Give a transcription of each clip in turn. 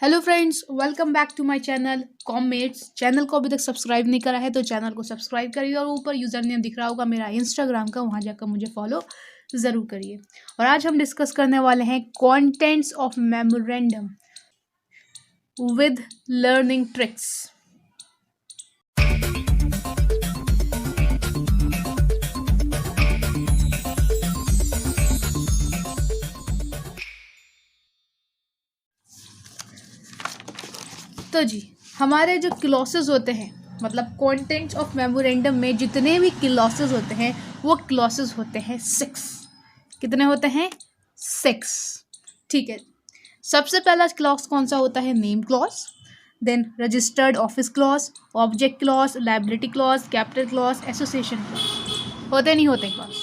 Hello friends, welcome back to my channel कॉममेट्स। Channel को अभी तक सब्सक्राइब नहीं करा है तो चैनल को सब्सक्राइब करिए और ऊपर यूज़र नेम दिख रहा होगा मेरा इंस्टाग्राम का, वहाँ जाकर मुझे फॉलो ज़रूर करिए। और आज हम डिस्कस करने वाले हैं contents of memorandum with learning tricks. तो जी, हमारे जो क्लॉसेस होते हैं, मतलब कंटेंट्स ऑफ मेमोरेंडम में जितने भी क्लॉसेस होते हैं वो क्लॉसेस होते हैं 6। कितने होते हैं? 6। ठीक है। सबसे पहला क्लॉज कौन सा होता है? Name clause, then registered office clause, object clause, liability clause, capital clause, association clause. होते नहीं होते क्लॉज?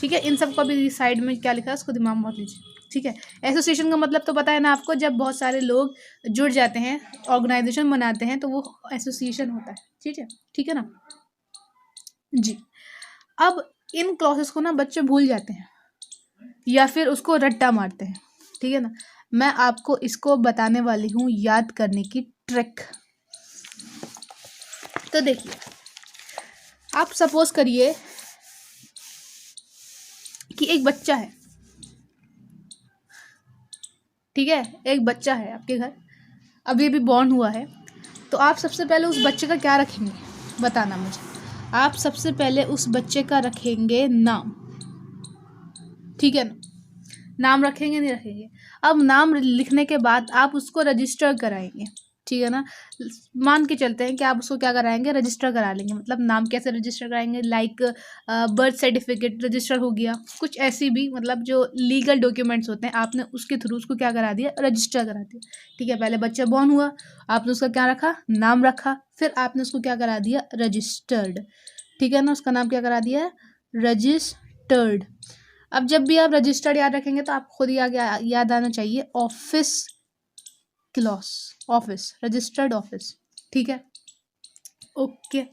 ठीक है। इन सब का भी साइड में क्या लिखा है उसको दिमाग में मत लीजिए। ठीक है। एसोसिएशन का मतलब तो पता है ना आपको, जब बहुत सारे लोग जुड़ जाते हैं, ऑर्गेनाइजेशन बनाते हैं, तो वो एसोसिएशन होता है। ठीक है, ठीक है ना जी। अब इन क्लॉसेस को ना बच्चे भूल जाते हैं या फिर उसको रट्टा मारते हैं। ठीक है ना। मैं आपको इसको बताने वाली हूँ याद करने की ट्रिक। तो देखिए, आप सपोज करिए कि एक बच्चा है। ठीक है, एक बच्चा है आपके घर, अभी अभी बॉर्न हुआ है। तो आप सबसे पहले उस बच्चे का क्या रखेंगे? बताना मुझे। आप सबसे पहले उस बच्चे का रखेंगे नाम। ठीक है ना। नाम रखेंगे, नहीं रखेंगे? अब नाम लिखने के बाद आप उसको रजिस्टर कराएंगे। ठीक है ना। मान के चलते हैं कि आप उसको क्या कराएंगे? रजिस्टर करा लेंगे। मतलब नाम कैसे रजिस्टर कराएंगे? लाइक बर्थ सर्टिफिकेट रजिस्टर हो गया, कुछ ऐसी भी, मतलब जो लीगल डॉक्यूमेंट्स होते हैं आपने उसके थ्रू उसको क्या करा दिया? रजिस्टर करा दिया। ठीक है। पहले बच्चा बॉर्न हुआ, आपने उसका क्या रखा? नाम रखा। फिर आपने उसको क्या करा दिया? रजिस्टर्ड। ठीक है ना। उसका नाम क्या करा दिया? रजिस्टर्ड। अब जब भी आप रजिस्टर्ड याद रखेंगे तो आप खुद ही आगे याद आना चाहिए office clause, office, registered office. ठीक है, ओके।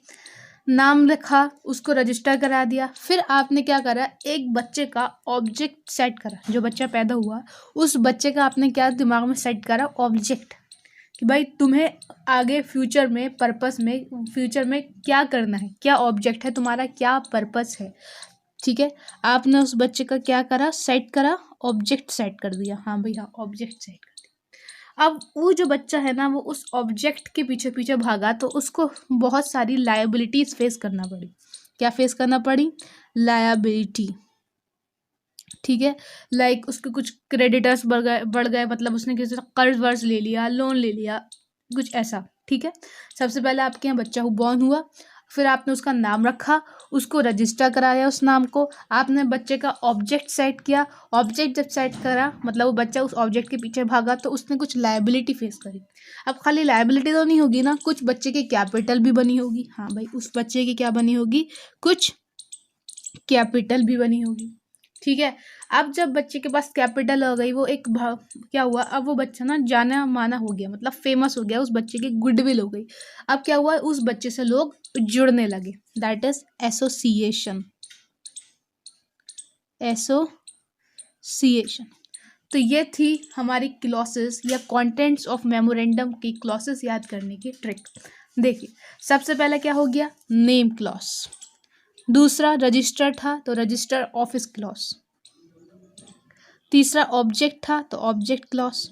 नाम लिखा, उसको रजिस्टर करा दिया। फिर आपने क्या करा? एक बच्चे का ऑब्जेक्ट सेट करा। जो बच्चा पैदा हुआ उस बच्चे का आपने क्या दिमाग में सेट करा? ऑब्जेक्ट। कि भाई तुम्हें आगे फ्यूचर में, पर्पस में, फ्यूचर में क्या करना है, क्या ऑब्जेक्ट है तुम्हारा, क्या पर्पस है। ठीक है। आपने उस बच्चे का क्या करा? सेट करा, ऑब्जेक्ट सेट कर दिया। हाँ भाई, हाँ, ऑब्जेक्ट सेट कर दिया। अब वो जो बच्चा है ना, वो उस ऑब्जेक्ट के पीछे पीछे भागा तो उसको बहुत सारी लायबिलिटीज फेस करना पड़ी। क्या फेस करना पड़ी? लायबिलिटी। ठीक है। लाइक उसके कुछ क्रेडिटर्स बढ़ गए, मतलब उसने किसी से कर्ज वर्ज ले लिया, लोन ले लिया, कुछ ऐसा। ठीक है। सबसे पहले आपके यहाँ बच्चा बॉर्न हुआ, फिर आपने उसका नाम रखा, उसको रजिस्टर कराया, उस नाम को आपने बच्चे का ऑब्जेक्ट सेट किया। ऑब्जेक्ट जब सेट करा, मतलब वो बच्चा उस ऑब्जेक्ट के पीछे भागा तो उसने कुछ लायबिलिटी फेस करी। अब खाली लायबिलिटी तो नहीं होगी ना, कुछ बच्चे की कैपिटल भी बनी होगी। हाँ भाई, उस बच्चे की क्या बनी होगी? कुछ कैपिटल भी बनी होगी। ठीक है। अब जब बच्चे के पास कैपिटल हो गई, वो एक क्या हुआ? अब वो बच्चा ना जाना माना हो गया, मतलब फेमस हो गया, उस बच्चे की गुडविल हो गई। अब क्या हुआ? उस बच्चे से लोग जुड़ने लगे। That is association. एसोसिएशन। तो ये थी हमारी क्लॉसेस या कंटेंट्स ऑफ मेमोरेंडम की क्लॉसेस याद करने की ट्रिक। देखिए, सबसे पहले क्या हो गया? Name clause. दूसरा रजिस्टर था तो रजिस्टर ऑफिस क्लॉज। तीसरा ऑब्जेक्ट था तो object clause,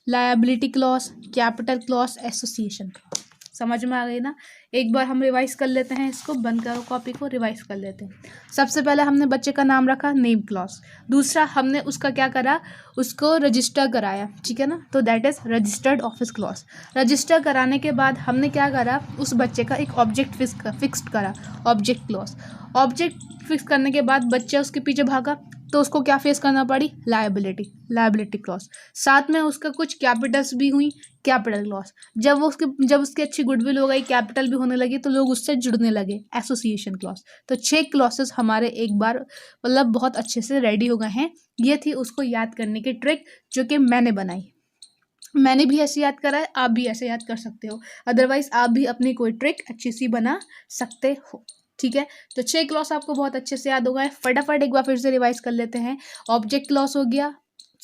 liability clause, capital clause, association clause. समझ में आ गई ना? एक बार हम रिवाइज कर लेते हैं, इसको बंद करो, कॉपी को रिवाइज कर लेते हैं। सबसे पहले हमने बच्चे का नाम रखा, नेम क्लॉज। दूसरा हमने उसका क्या करा? उसको रजिस्टर कराया। ठीक है ना। तो that is registered office clause. Register कराने के बाद हमने क्या करा? उस बच्चे का एक ऑब्जेक्ट फिक्स्ड करा, ऑब्जेक्ट क्लॉज। ऑब्जेक्ट फिक्स करने के बाद बच्चा उसके पीछे भागा तो उसको क्या फेस करना पड़ी? Liability, liability clause. साथ में उसका कुछ कैपिटल्स भी हुई, कैपिटल क्लॉज। जब उसकी अच्छी गुडविल हो गई, कैपिटल भी होने लगी, तो लोग उससे जुड़ने लगे, एसोसिएशन क्लॉज। तो 6 क्लॉसेस हमारे एक बार मतलब बहुत अच्छे से रेडी हो गए हैं। ये थी उसको याद करने की ट्रिक जो कि मैंने बनाई। मैंने भी ऐसे याद करा है, आप भी ऐसे याद कर सकते हो। अदरवाइज आप भी अपनी कोई ट्रिक अच्छी सी बना सकते हो। ठीक है। तो 6 क्लॉस आपको बहुत अच्छे से याद होगा। फटाफट एक बार फिर से रिवाइज कर लेते हैं। ऑब्जेक्ट क्लॉस हो गया,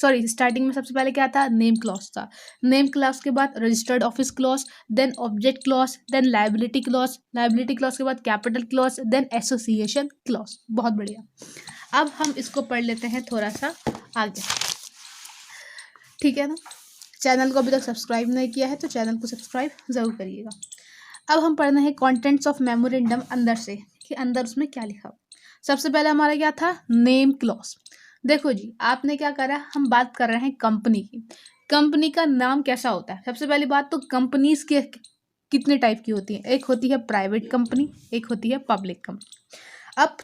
सॉरी, स्टार्टिंग में सबसे पहले क्या था, नेम क्लॉज था। नेम क्लॉज के बाद registered office clause, then object clause, then liability clause, liability clause के बाद capital clause, then association clause. बहुत बढ़िया। अब हम इसको पढ़ लेते हैं थोड़ा सा आगे, ठीक है ना। चैनल को अभी तक सब्सक्राइब नहीं किया है तो चैनल को सब्सक्राइब ज़रूर करिएगा। अब हम पढ़ना है कॉन्टेंट्स ऑफ मेमोरेंडम अंदर से, कि अंदर उसमें क्या लिखा हो। सबसे पहले हमारा क्या था, नेम क्लॉज। देखो जी, आपने क्या करा, हम बात कर रहे हैं कंपनी की। कंपनी का नाम कैसा होता है, सबसे पहली बात तो कंपनीज के कितने टाइप की होती है, एक होती है प्राइवेट कंपनी, एक होती है पब्लिक कंपनी। अब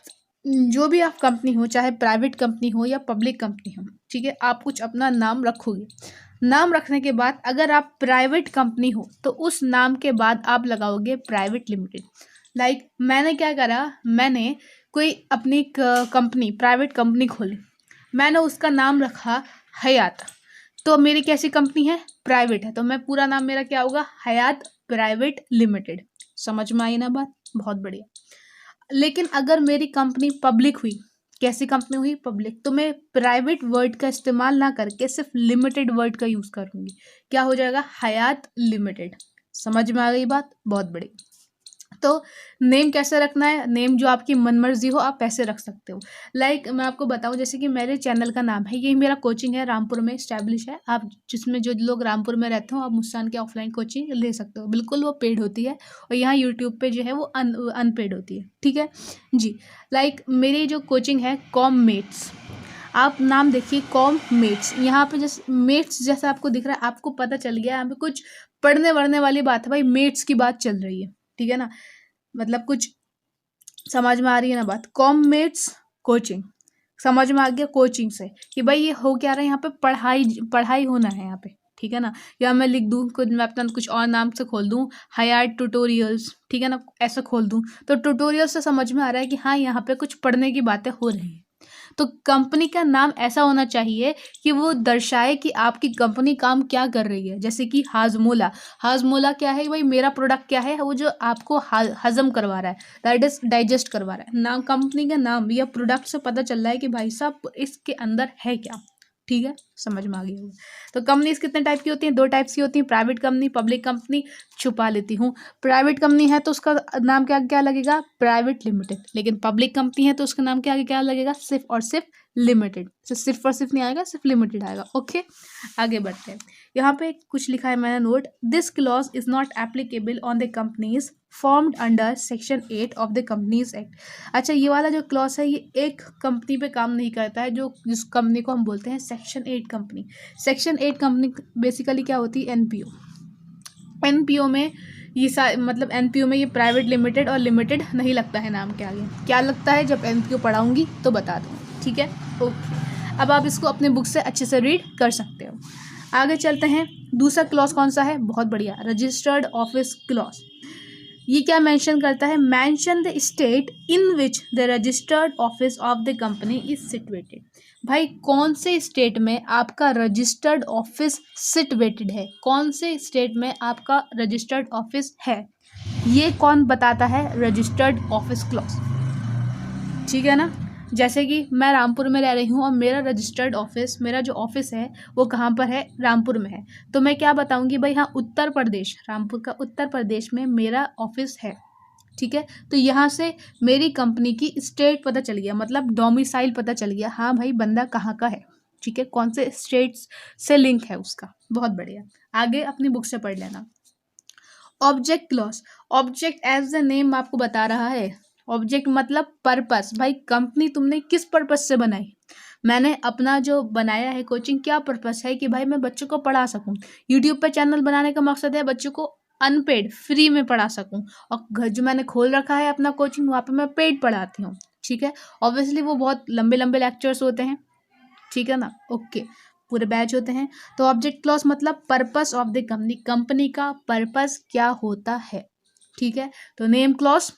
जो भी आप कंपनी हो, चाहे प्राइवेट कंपनी हो या पब्लिक कंपनी हो, ठीक है, आप कुछ अपना नाम रखोगे। नाम रखने के बाद अगर आप प्राइवेट कंपनी हो तो उस नाम के बाद आप लगाओगे प्राइवेट लिमिटेड। लाइक मैंने क्या करा, मैंने कोई अपनी कंपनी, प्राइवेट कंपनी खोली, मैंने उसका नाम रखा हयात। तो मेरी कैसी कंपनी है, प्राइवेट है, तो मैं पूरा नाम मेरा क्या होगा, हयात प्राइवेट लिमिटेड। समझ में आई ना बात, बहुत बढ़िया। लेकिन अगर मेरी कंपनी पब्लिक हुई, कैसी कंपनी हुई, पब्लिक, तो मैं प्राइवेट वर्ड का इस्तेमाल ना करके सिर्फ लिमिटेड वर्ड का यूज़ करूँगी। क्या हो जाएगा, हयात लिमिटेड। समझ में आ गई बात, बहुत बड़ी। तो नेम कैसे रखना है, नेम जो आपकी मनमर्जी हो आप ऐसे रख सकते हो। लाइक मैं आपको बताऊं, जैसे कि मेरे चैनल का नाम है, ये मेरा कोचिंग है, रामपुर में इस्टेब्लिश है। आप जिसमें जो लोग रामपुर में रहते हो, आप मुस्कान की ऑफलाइन कोचिंग ले सकते हो, बिल्कुल वो पेड होती है। और यहाँ यूट्यूब पे जो है वो अनपेड होती है, ठीक है जी। लाइक मेरी जो कोचिंग है कॉम मेट्स, आप नाम देखिए कॉम मेट्स, यहाँ पे जैसे मेट्स जैसा आपको दिख रहा है, आपको पता चल गया यहाँ पे कुछ पढ़ने वढ़ने वाली बात है भाई, मेट्स की बात चल रही है, ठीक है ना, मतलब कुछ समझ में आ रही है ना बात। कॉममेट्स कोचिंग, समझ में आ गया कोचिंग से कि भाई ये हो क्या रहा है, यहाँ पे पढ़ाई होना है यहाँ पे, ठीक है ना। या मैं लिख दूँ कुछ, मैं अपना कुछ और नाम से खोल दूँ, हयात ट्यूटोरियल्स, ठीक है ना, ऐसा खोल दूँ, तो ट्यूटोरियल से समझ में आ रहा है कि हाँ यहाँ पे कुछ पढ़ने की बातें हो रही हैं। तो कंपनी का नाम ऐसा होना चाहिए कि वो दर्शाए कि आपकी कंपनी काम क्या कर रही है। जैसे कि हाजमोला, हाजमोला क्या है भाई, मेरा प्रोडक्ट क्या है, वो जो आपको हजम करवा रहा है, दैट इज डाइजेस्ट करवा रहा है। नाम, कंपनी का नाम या प्रोडक्ट से पता चल रहा है कि भाई साहब इसके अंदर है क्या, ठीक है, समझ में आ गई होगी। तो कंपनीज कितने टाइप की होती हैं, 2 टाइप्स की होती हैं, प्राइवेट कंपनी, पब्लिक कंपनी। छुपा लेती हूँ, प्राइवेट कंपनी है तो उसका नाम क्या क्या लगेगा, प्राइवेट लिमिटेड। लेकिन पब्लिक कंपनी है तो उसका नाम क्या क्या लगेगा, सिर्फ और सिर्फ लिमिटेड। सिर्फ और सिर्फ नहीं आएगा, सिर्फ लिमिटेड आएगा। ओके, आगे बढ़ते हैं। यहाँ पे कुछ लिखा है मैंने note, this clause is not applicable on the companies formed under section 8 of the companies act. अच्छा, ये वाला जो क्लॉज है ये एक कंपनी पे काम नहीं करता है, जो जिस कंपनी को हम बोलते हैं section 8 company. Section 8 company basically क्या होती है, एनपीओ। एनपीओ में ये मतलब एनपीओ में ये प्राइवेट लिमिटेड और लिमिटेड नहीं लगता है नाम के आगे। क्या लगता है, जब एनपीओ पढ़ाऊंगी तो बता दूँ, ठीक है। ओके, अब आप इसको अपने बुक से अच्छे से रीड कर सकते हो। आगे चलते हैं, दूसरा क्लॉज कौन सा है, बहुत बढ़िया, रजिस्टर्ड ऑफिस क्लॉज। ये क्या मेंशन करता है, mention the state in which the registered office of the company is situated. भाई कौन से स्टेट में आपका रजिस्टर्ड ऑफिस सिचुएटेड है, कौन से स्टेट में आपका रजिस्टर्ड ऑफिस है, ये कौन बताता है, रजिस्टर्ड ऑफिस क्लॉज, ठीक है ना। जैसे कि मैं रामपुर में रह रही हूँ और मेरा रजिस्टर्ड ऑफिस, मेरा जो ऑफिस है वो कहाँ पर है, रामपुर में है, तो मैं क्या बताऊँगी भाई, हाँ उत्तर प्रदेश, रामपुर का उत्तर प्रदेश में मेरा ऑफिस है, ठीक है। तो यहाँ से मेरी कंपनी की स्टेट पता चल गया, मतलब डोमिसाइल पता चल गया, हाँ भाई बंदा कहाँ का है, ठीक है, कौन से स्टेट्स से लिंक है उसका। बहुत बढ़िया, आगे अपनी बुक से पढ़ लेना। Object clause, object as the name आपको बता रहा है, ऑब्जेक्ट मतलब पर्पस। भाई कंपनी तुमने किस पर्पस से बनाई, मैंने अपना जो बनाया है कोचिंग, क्या पर्पस है कि भाई मैं बच्चों को पढ़ा सकूं। यूट्यूब पे चैनल बनाने का मकसद है बच्चों को अनपेड फ्री में पढ़ा सकूं, और घर जो मैंने खोल रखा है अपना कोचिंग, वहाँ पे मैं पेड पढ़ाती हूँ, ठीक है। ऑब्वियसली वो बहुत लंबे लंबे लेक्चर्स होते हैं, ठीक है ना, ओके, पूरे बैच होते हैं। तो ऑब्जेक्ट क्लॉज मतलब purpose of the company, company का पर्पस क्या होता है, ठीक है। तो नेम क्लॉज,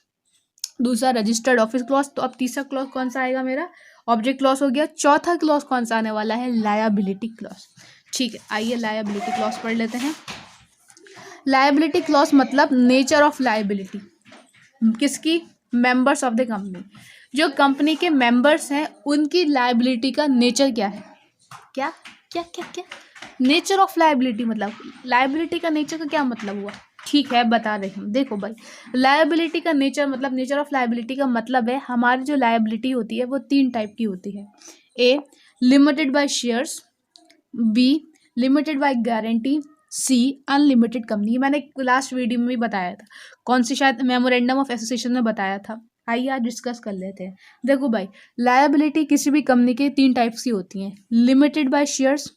दूसरा रजिस्टर्ड ऑफिस क्लॉज। तो अब तीसरा क्लॉज कौन सा आएगा मेरा, ऑब्जेक्ट क्लॉज हो गया। चौथा क्लॉज कौन सा आने वाला है, लायबिलिटी क्लॉज, ठीक है। आइए लायबिलिटी क्लॉज पढ़ लेते हैं। लायबिलिटी क्लॉज मतलब नेचर ऑफ लायबिलिटी, किसकी, मेंबर्स ऑफ द कंपनी, जो कंपनी के मेंबर्स हैं उनकी लायबिलिटी का नेचर क्या है, क्या क्या क्या क्या? नेचर ऑफ लायबिलिटी मतलब लायबिलिटी का नेचर का क्या मतलब हुआ? ठीक है, बता रहे हम। देखो भाई, लायबिलिटी का नेचर मतलब नेचर ऑफ लायबिलिटी का मतलब है हमारी जो लायबिलिटी होती है वो 3 टाइप की होती है। A, limited by shares, B, limited by guarantee, C, unlimited company. मैंने लास्ट वीडियो में भी बताया था, कौन सी, शायद मेमोरेंडम ऑफ एसोसिएशन में बताया था। आइए आज डिस्कस कर लेते हैं। देखो भाई, लायबिलिटी किसी भी कंपनी के 3 टाइप्स की होती हैं, limited by shares,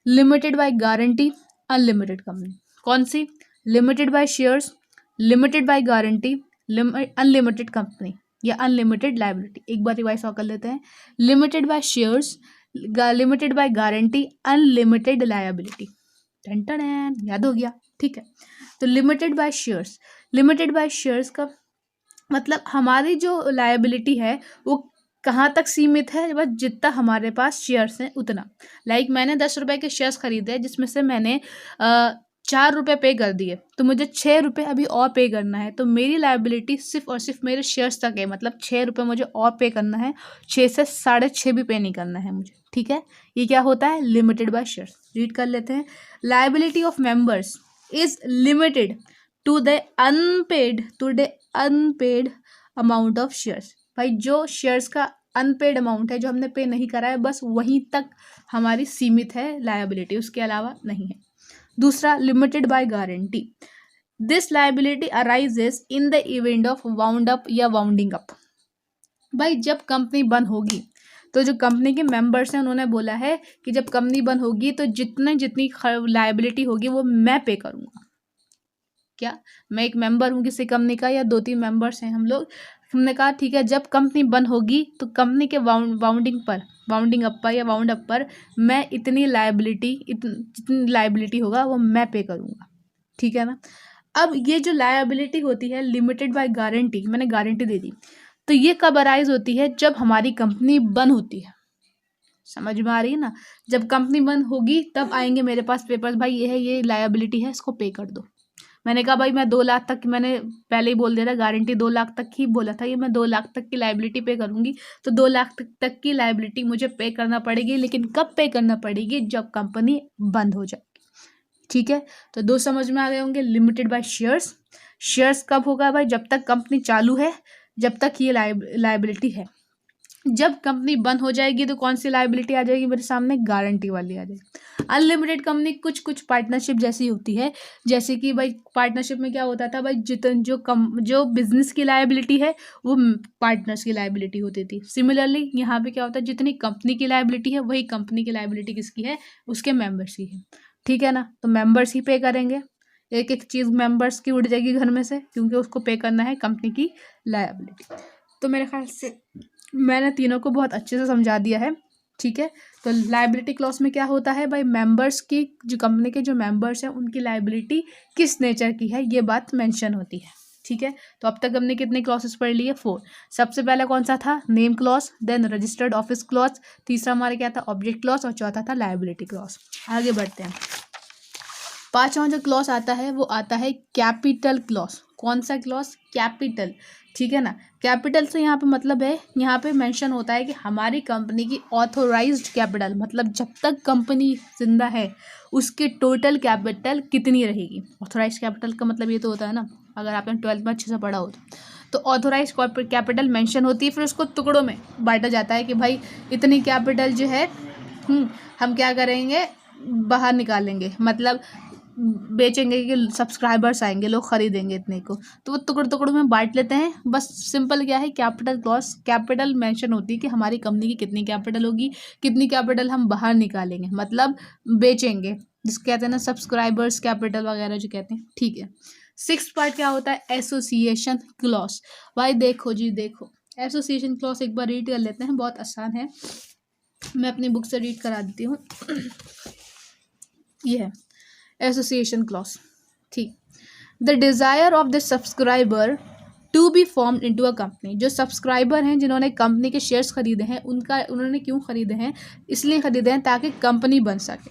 limited by guarantee, unlimited company. कौन सी? Limited by shares, limited by guarantee, unlimited company या अनलिमिटेड लायबिलिटी। एक बार रिवाइज और कर लेते हैं। Limited by shares, limited by guarantee, unlimited liability. टन याद हो गया? ठीक है। तो limited by shares, limited by shares का मतलब हमारी जो लायबिलिटी है वो कहाँ तक सीमित है? बस जितना हमारे पास शेयर्स हैं उतना। लाइक मैंने 10 रुपए के शेयर्स खरीदे जिसमें से मैंने 4 रुपये पे कर दिए, तो मुझे 6 रुपये अभी और पे करना है। तो मेरी लायबिलिटी सिर्फ और सिर्फ मेरे शेयर्स तक है, मतलब 6 रुपये मुझे और पे करना है, 6 से 6.5 भी पे नहीं करना है मुझे। ठीक है, ये क्या होता है? Limited by shares. रीड कर लेते हैं। Liability of members is limited to the unpaid amount of shares. भाई जो शेयर्स का अनपेड अमाउंट है, जो हमने पे नहीं करा है, बस वहीं तक हमारी सीमित है लायबिलिटी, उसके अलावा नहीं है। दूसरा, limited by guarantee. This liability arises in the event of wound up या वाउंडिंग अप। भाई जब कंपनी बंद होगी तो जो कंपनी के मेंबर्स हैं उन्होंने बोला है कि जब कंपनी बंद होगी तो जितनी लायबिलिटी होगी वो मैं पे करूँगा। क्या मैं एक मेंबर हूँ किसी कंपनी का या 2-3 मेंबर्स हैं हम लोग, हमने कहा ठीक है जब कंपनी बंद होगी तो कंपनी के वाउंडिंग अप पर या वाउंड अप पर मैं इतनी लायबिलिटी जितनी लायबिलिटी होगा वो मैं पे करूँगा। ठीक है ना? अब ये जो लायबिलिटी होती है लिमिटेड बाय गारंटी, मैंने गारंटी दे दी, तो ये कब अराइज होती है? जब हमारी कंपनी बंद होती है। समझ में आ रही है ना? जब कंपनी बंद होगी तब आएंगे मेरे पास पेपर्स, भाई ये है, ये लायबिलिटी है, इसको पे कर दो। मैंने कहा भाई मैं 2 लाख तक, मैंने पहले ही बोल दिया था, गारंटी 2 लाख तक ही बोला था, ये मैं 2 लाख तक की लायबिलिटी पे करूंगी, तो 2 लाख तक की लायबिलिटी मुझे पे करना पड़ेगी। लेकिन कब पे करना पड़ेगी? जब कंपनी बंद हो जाएगी। ठीक है, तो 2 समझ में आ गए होंगे। लिमिटेड बाय शेयर्स, शेयर्स कब होगा भाई? जब तक कंपनी चालू है, जब तक ये लायबिलिटी है। जब कंपनी बंद हो जाएगी तो कौन सी लायबिलिटी आ जाएगी मेरे सामने? गारंटी वाली आ जाएगी। अनलिमिटेड कंपनी कुछ पार्टनरशिप जैसी होती है, जैसे कि भाई पार्टनरशिप में क्या होता था भाई, जो बिजनेस की लायबिलिटी है वो पार्टनर्स की लायबिलिटी होती थी। सिमिलरली यहाँ पे क्या होता है, जितनी कंपनी की लायबिलिटी है वही कंपनी की लायबिलिटी किसकी है? उसके मेंबर्स की है। ठीक है ना? तो मेंबर्स ही पे करेंगे, एक एक चीज़ मेंबर्स की उड़ जाएगी घर में से, क्योंकि उसको पे करना है कंपनी की लायबिलिटी। तो मेरे ख्याल से मैंने तीनों को बहुत अच्छे से समझा दिया है। ठीक है, तो लायबिलिटी क्लॉज में क्या होता है भाई, मेंबर्स की, जो कंपनी के जो मेंबर्स हैं उनकी लायबिलिटी किस नेचर की है ये बात मेंशन होती है। ठीक है, तो अब तक हमने कितने क्लॉसेस पढ़ लिए? 4। सबसे पहला कौन सा था? Name clause, then registered office clause, तीसरा हमारा क्या था? ऑब्जेक्ट क्लॉज, और चौथा था लायबिलिटी क्लॉज। आगे बढ़ते हैं। 5वां जो क्लॉज आता है वो आता है कैपिटल क्लॉज। कौन सा क्लॉज? कैपिटल। ठीक है ना? कैपिटल से यहाँ पे मतलब है, यहाँ पे मेंशन होता है कि हमारी कंपनी की ऑथोराइज्ड कैपिटल, मतलब जब तक कंपनी जिंदा है उसकी टोटल कैपिटल कितनी रहेगी। ऑथोराइज्ड कैपिटल का मतलब ये तो होता है ना, अगर आपने 12th में अच्छे से पढ़ा हो तो ऑथोराइज्ड कैपिटल मेंशन होती है, फिर उसको टुकड़ों में बांटा जाता है कि भाई इतनी कैपिटल जो है हम क्या करेंगे, बाहर निकालेंगे, मतलब बेचेंगे कि सब्सक्राइबर्स आएंगे, लोग खरीदेंगे इतने को, तो वो टुकड़ों में बांट लेते हैं। बस सिंपल क्या है, कैपिटल क्लॉज, कैपिटल मेंशन होती है कि हमारी कंपनी की कितनी कैपिटल होगी, कितनी कैपिटल हम बाहर निकालेंगे, मतलब बेचेंगे, जिसको कहते हैं ना सब्सक्राइबर्स कैपिटल वगैरह जो कहते हैं। ठीक है, 6th पार्ट क्या होता है? Association clause. भाई देखो जी, देखो एसोसिएशन क्लॉज एक बार रीड कर लेते हैं, बहुत आसान है, मैं अपनी बुक से रीड करा देती हूँ। ये है एसोसिएशन क्लॉज। ठीक, the desire of the subscriber to be formed into a company. जो सब्सक्राइबर हैं जिन्होंने कंपनी के शेयर्स खरीदे हैं, उन्होंने क्यों खरीदे हैं? इसलिए खरीदे हैं ताकि कंपनी बन सके।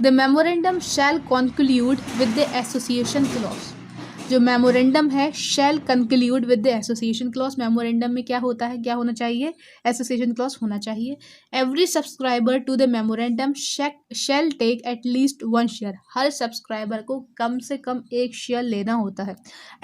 The memorandum shall conclude with the association clause. जो मेमोरेंडम है shall conclude with the association clause. Memorandum में क्या होता है, क्या होना चाहिए, एसोसिएशन क्लॉज होना चाहिए। Every subscriber to the memorandum shall take at least 1 share. हर सब्सक्राइबर को कम से कम 1 शेयर लेना होता है।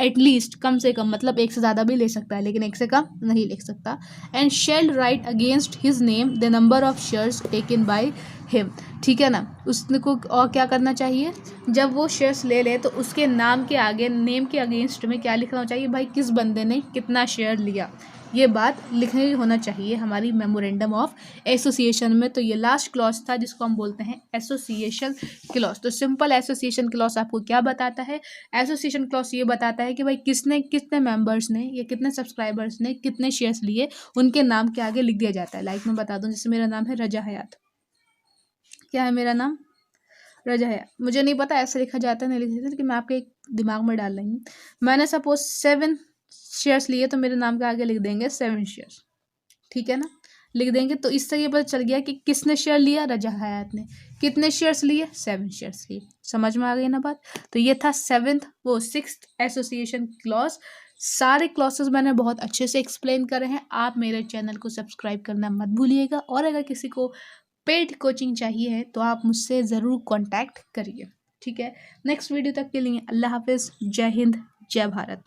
एटलीस्ट, कम से कम मतलब एक से ज़्यादा भी ले सकता है लेकिन एक से कम नहीं ले सकता। And shall write against his name the number of shares taken by him. ठीक है ना, उसने को और क्या करना चाहिए, जब वो शेयर्स ले ले तो उसके नाम के आगे, नेम के अगेंस्ट में क्या लिखना चाहिए, भाई किस बंदे ने कितना शेयर लिया, ये बात लिखनी होना चाहिए हमारी मेमोरेंडम ऑफ एसोसिएशन में। तो ये लास्ट क्लॉज था जिसको हम बोलते हैं एसोसिएशन क्लॉज। तो सिंपल एसोसिएशन क्लॉज आपको क्या बताता है, एसोसिएशन क्लॉज ये बताता है कि भाई किसने, कितने मेंबर्स ने या कितने सब्सक्राइबर्स ने कितने शेयर्स लिए, उनके नाम के आगे लिख दिया जाता है। लाइक मैं बता दूं, जैसे मेरा नाम है रजा हयात, क्या है मेरा नाम, रजा है, मुझे नहीं पता ऐसे लिखा जाता है नहीं लिखा जाता, लेकिन मैं आपके दिमाग में डाल रही हूँ। मैंने सपोज 7 शेयर्स लिए तो मेरे नाम के आगे लिख देंगे 7 शेयर्स। ठीक है ना, लिख देंगे। तो इससे ये पता चल गया कि किसने शेयर लिया, रजा हयात ने। कितने शेयर्स लिए, 7 शेयर्स लिए। समझ में आ गई ना बात। तो ये था 6th एसोसिएशन क्लॉज। सारे क्लॉसेस मैंने बहुत अच्छे से एक्सप्लेन करे हैं। आप मेरे चैनल को सब्सक्राइब करना मत भूलिएगा, और अगर किसी को पेड कोचिंग चाहिए है तो आप मुझसे ज़रूर कांटेक्ट करिए। ठीक है, नेक्स्ट वीडियो तक के लिए अल्लाह हाफिज़, जय हिंद, जय भारत।